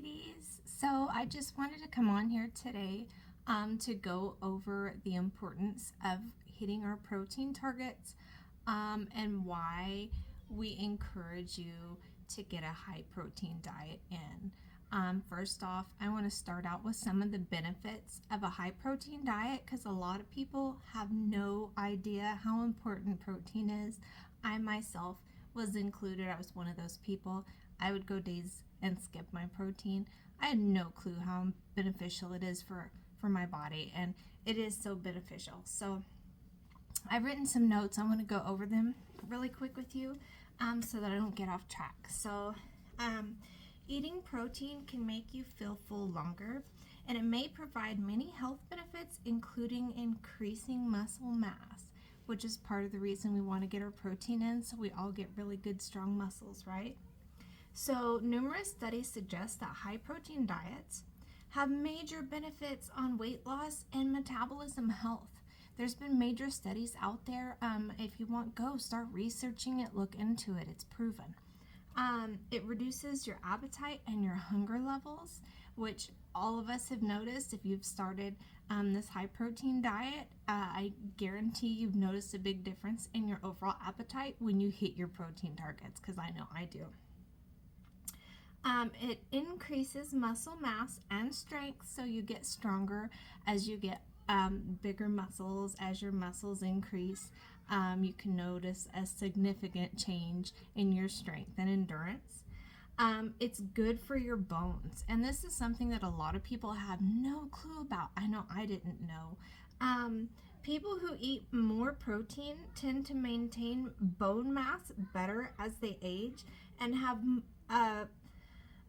ladies. So I just wanted to come on here today to go over the importance of hitting our protein targets and why we encourage you to get a high protein diet in. First off, I want to start out with some of the benefits of a high protein diet because a lot of people have no idea how important protein is. I myself was included. I was one of those people. I would go days and skip my protein. I had no clue how beneficial it is for my body, and it is so beneficial. So I've written some notes. I want to go over them really quick with you so that I don't get off track. So eating protein can make you feel full longer, and it may provide many health benefits, including increasing muscle mass, which is part of the reason we want to get our protein in so we all get really good, strong muscles, right? So numerous studies suggest that high protein diets have major benefits on weight loss and metabolism health. There's been major studies out there. If you want, go start researching it, look into it. It's proven. It reduces your appetite and your hunger levels, which all of us have noticed. If you've started this high protein diet, I guarantee you've noticed a big difference in your overall appetite when you hit your protein targets, because I know I do. It increases muscle mass and strength, so you get stronger as you get bigger muscles. As your muscles increase, you can notice a significant change in your strength and endurance. It's good for your bones, and this is something that a lot of people have no clue about. I know I didn't know. People who eat more protein tend to maintain bone mass better as they age and have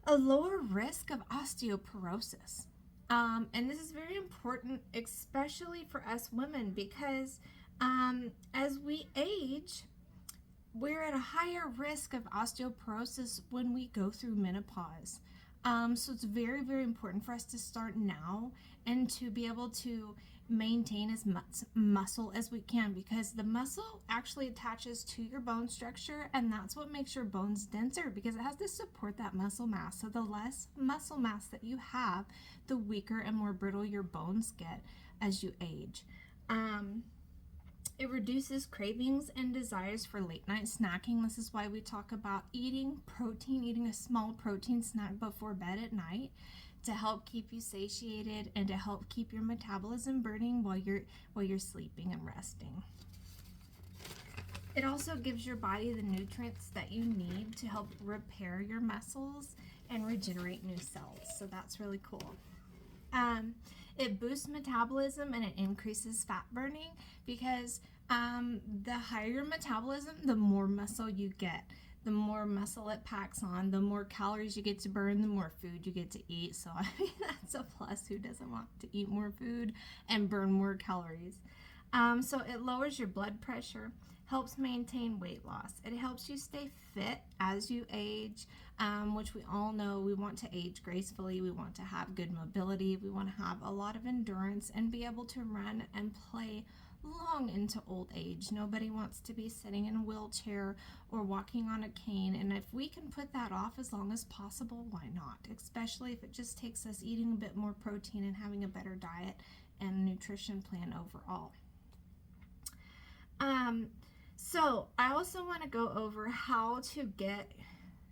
a lower risk of osteoporosis. And this is very important, especially for us women, because as we age, we're at a higher risk of osteoporosis when we go through menopause. So it's very, very important for us to start now and to be able to maintain as much muscle as we can, because the muscle actually attaches to your bone structure, and that's what makes your bones denser, because it has to support that muscle mass. So the less muscle mass that you have, the weaker and more brittle your bones get as you age. It reduces cravings and desires for late night snacking. This is why we talk about eating protein, eating a small protein snack before bed at night, to help keep you satiated and to help keep your metabolism burning while you're sleeping and resting. It also gives your body the nutrients that you need to help repair your muscles and regenerate new cells. So that's really cool. It boosts metabolism and it increases fat burning, because the higher your metabolism, the more muscle you get. The more muscle it packs on, the more calories you get to burn, the more food you get to eat. So I mean, that's a plus. Who doesn't want to eat more food and burn more calories? So it lowers your blood pressure, helps maintain weight loss. It helps you stay fit as you age, which we all know we want to age gracefully. We want to have good mobility. We want to have a lot of endurance and be able to run and play long into old age. Nobody wants to be sitting in a wheelchair or walking on a cane, and if we can put that off as long as possible, why not? Especially if it just takes us eating a bit more protein and having a better diet and nutrition plan overall. So I also want to go over how to get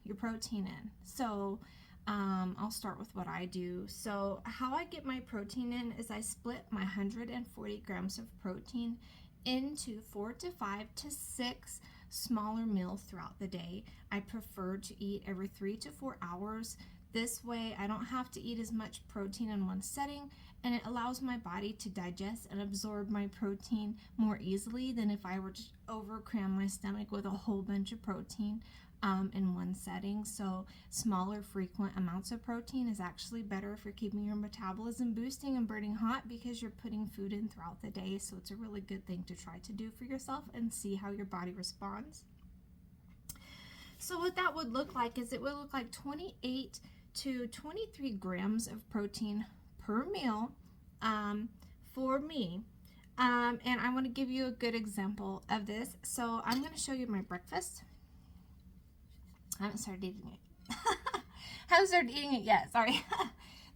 your protein in. So I'll start with what I do. So how I get my protein in is I split my 140 grams of protein into 4 to 5 to 6 smaller meals throughout the day. I prefer to eat every 3 to 4 hours. This way I don't have to eat as much protein in one setting, and it allows my body to digest and absorb my protein more easily than if I were to overcram my stomach with a whole bunch of protein in one setting. So smaller, frequent amounts of protein is actually better for keeping your metabolism boosting and burning hot, because you're putting food in throughout the day. So it's a really good thing to try to do for yourself and see how your body responds. So what that would look like is it would look like 28 to 23 grams of protein per meal for me. And I want to give you a good example of this. So I'm going to show you my breakfast. I haven't started eating it. Haven't started eating it yet. Sorry.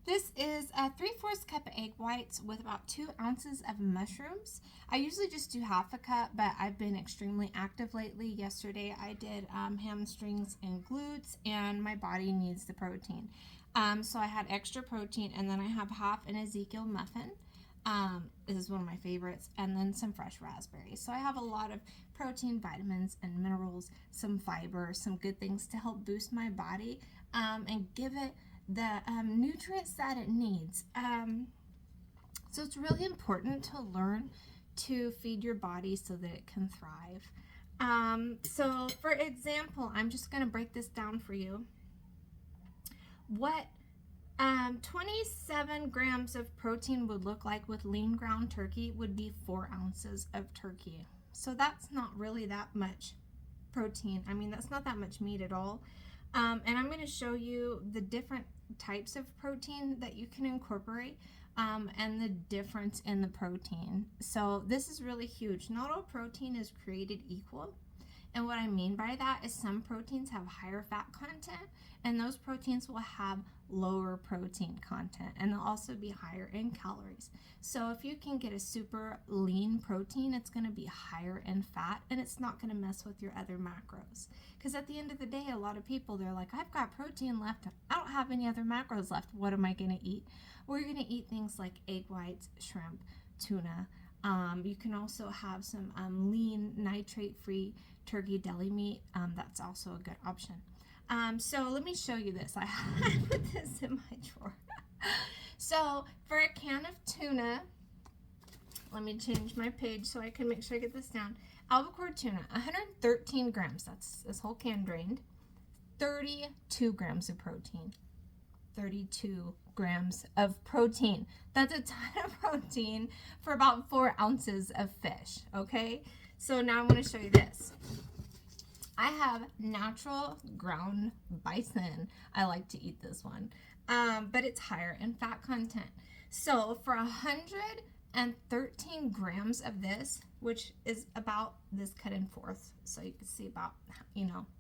This is a 3/4 cup of egg whites with about 2 ounces of mushrooms. I usually just do half a cup, but I've been extremely active lately. Yesterday I did hamstrings and glutes, and my body needs the protein. So I had extra protein, and then I have half an Ezekiel muffin. This is one of my favorites, and then some fresh raspberries. So I have a lot of protein, vitamins, and minerals, some fiber, some good things to help boost my body and give it the nutrients that it needs. So it's really important to learn to feed your body so that it can thrive. So for example, I'm just going to break this down for you. What 27 grams of protein would look like with lean ground turkey would be 4 ounces of turkey. So that's not really that much protein. I mean, that's not that much meat at all. And I'm going to show you the different types of protein that you can incorporate and the difference in the protein. So this is really huge. Not all protein is created equal. And what I mean by that is some proteins have higher fat content, and those proteins will have lower protein content, and they'll also be higher in calories. So if you can get a super lean protein, it's going to be higher in fat, and it's not going to mess with your other macros. Because at the end of the day, a lot of people, they're like, I've got protein left, I don't have any other macros left, what am I going to eat? Well, you're going to eat things like egg whites, shrimp, tuna. You can also have some lean, nitrate-free turkey deli meat. That's also a good option. So let me show you this. I put this in my drawer. So for a can of tuna, let me change my page so I can make sure I get this down. Albacore tuna, 113 grams. That's this whole can drained. 32 grams of protein. 32 grams of protein. That's a ton of protein for about 4 ounces of fish, okay? So now I'm going to show you this. I have natural ground bison. I like to eat this one, but it's higher in fat content. So for 113 grams of this, which is about this cut in fourths, so you can see about,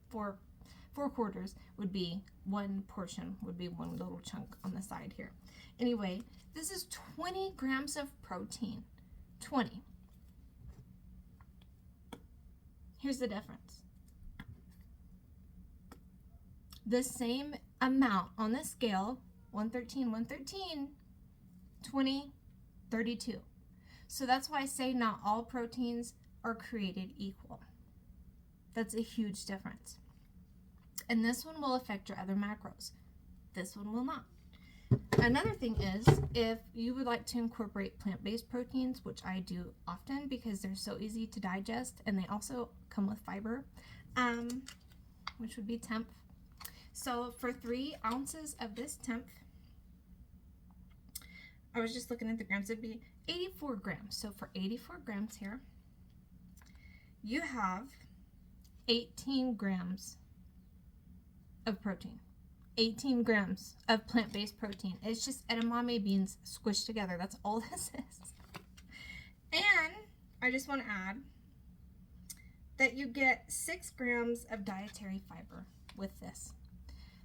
four quarters would be one portion, would be one little chunk on the side here. Anyway, this is 20 grams of protein. 20. Here's the difference. The same amount on the scale, 113, 20, 32. So that's why I say not all proteins are created equal. That's a huge difference. And this one will affect your other macros. This one will not. Another thing is, if you would like to incorporate plant-based proteins, which I do often because they're so easy to digest, and they also come with fiber, which would be temp. So for 3 ounces of this temp, I was just looking at the grams, it'd be 84 grams. So for 84 grams here, you have 18 grams of protein. 18 grams of plant-based protein. It's just edamame beans squished together. That's all this is. And I just want to add that you get 6 grams of dietary fiber with this.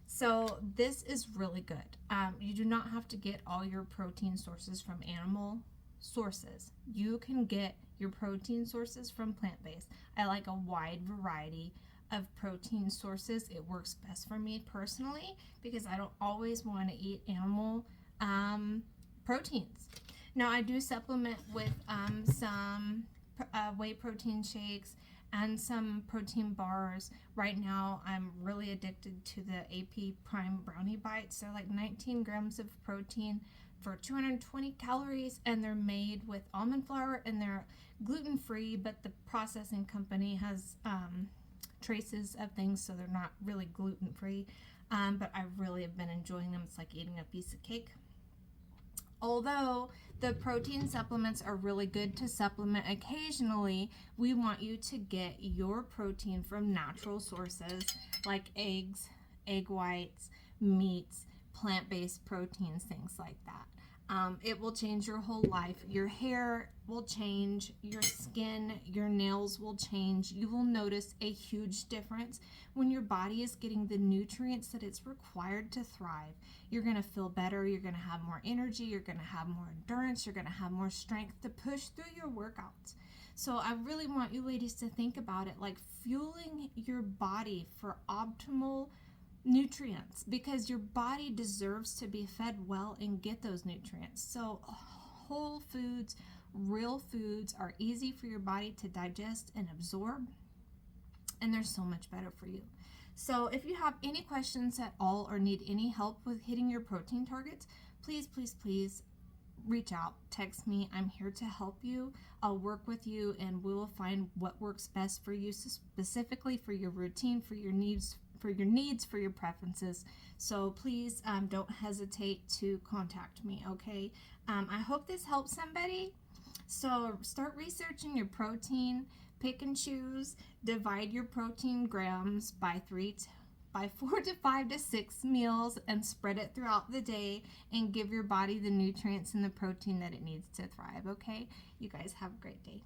So this is really good. You do not have to get all your protein sources from animal sources. You can get your protein sources from plant-based. I like a wide variety of protein sources. It works best for me personally because I don't always want to eat animal proteins. Now I do supplement with some whey protein shakes and some protein bars. Right now I'm really addicted to the AP Prime Brownie Bites. They're like 19 grams of protein for 220 calories, and they're made with almond flour, and they're gluten-free, but the processing company has traces of things, so they're not really gluten-free, but I really have been enjoying them. It's like eating a piece of cake. Although the protein supplements are really good to supplement occasionally, we want you to get your protein from natural sources like eggs, egg whites, meats, plant-based proteins, things like that. It will change your whole life. Your hair will change, your skin, your nails will change. You will notice a huge difference when your body is getting the nutrients that it's required to thrive. You're going to feel better. You're going to have more energy. You're going to have more endurance. You're going to have more strength to push through your workouts. So I really want you ladies to think about it like fueling your body for optimal nutrients, because your body deserves to be fed well and get those nutrients. So whole foods, real foods are easy for your body to digest and absorb, and they're so much better for you. So if you have any questions at all or need any help with hitting your protein targets, please reach out, text me. I'm here to help you. I'll work with you and we will find what works best for you, specifically for your routine, for your needs, for your preferences. So please don't hesitate to contact me, okay? I hope this helps somebody. So start researching your protein, pick and choose, divide your protein grams by 4 to 5 to 6 meals and spread it throughout the day and give your body the nutrients and the protein that it needs to thrive, okay? You guys have a great day.